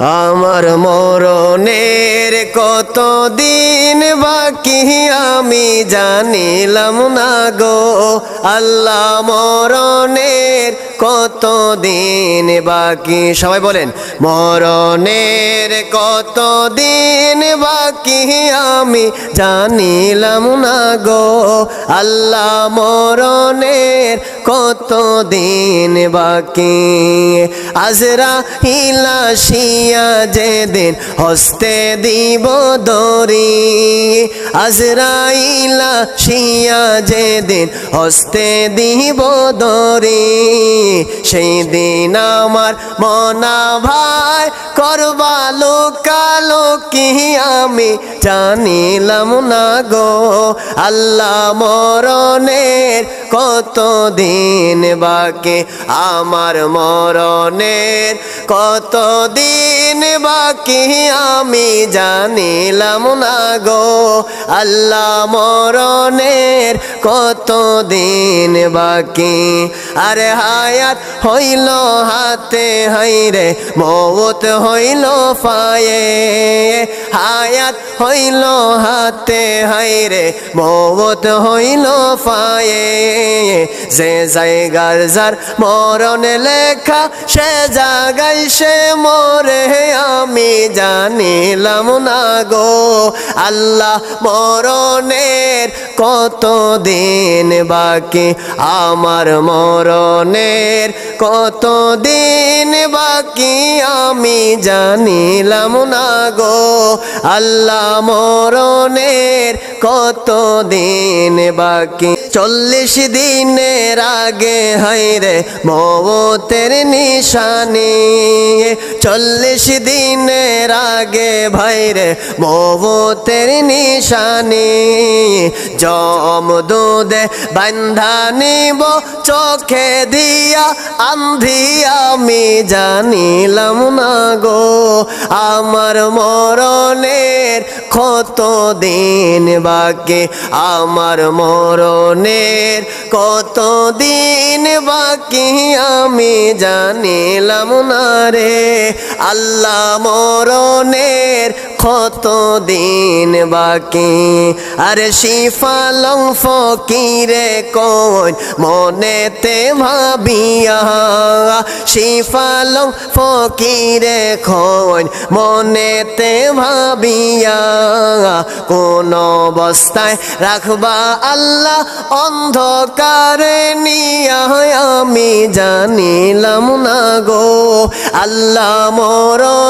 আমার মরণের কত দিন বাকি আমি জানিলাম না গো আল্লাহ মরণের কত দিন বাকি সবাই বলেন মরণের কত দিন বাকি আমি জানিলাম না গো আল্লাহ মরণের কত দিন বাকি আজরাইল আসিয়া যেদিন হস্তে দিব দরি আজরাইল আসিয়া যেদিন হস্তে দিব দরি সেই দিন আমার মনা ভাই করবা লোকালোকি আমি জানিলাম না গো আল্লাহ মরণের কত দিন বাকি আমার মরণের কত দিন বাকি আমি জানিলাম না গো আল্লাহ মরণের কত দিন বাকি আরে হায়াত হইল হাতে হাইরে মওত হইল পায়ে হায়াত হইল হাতে হাইরে মওত হইল পায়ে যে জায়গার যার মরণ লেখা সে জায়গায় সে মরে আমি জানিলাম না গো আল্লাহ মরণের কত দিন বাকি আমার মরণের কত দিন বাকি আমি জানিলাম না গো আল্লাহ মরণের কত দিন বাকি 40 দিনের আগে হাইরে মওতের নিশানি 40 দিনের আগে ভাইরে মওতের নিশানি যমদূতে বান্ধা নিব চোখে দিয়া আন্ধি আমি জানিলাম না গো আমার মরণের কত দিন বাকি আমার মরণের কত দিন বাকি আমি জানিলাম না রে আল্লাহ মরণের কত দিন বাকি আরে শিফালং ফকিরে কোন মনেতে ভাবিয়া শিফালং ফকিরে কোন মনেতে ভাবিয়া কোন অবস্থায় রাখবা আল্লাহ অন্ধকারে নিয়া আমি জানিলাম না গো আল্লাহ মরণ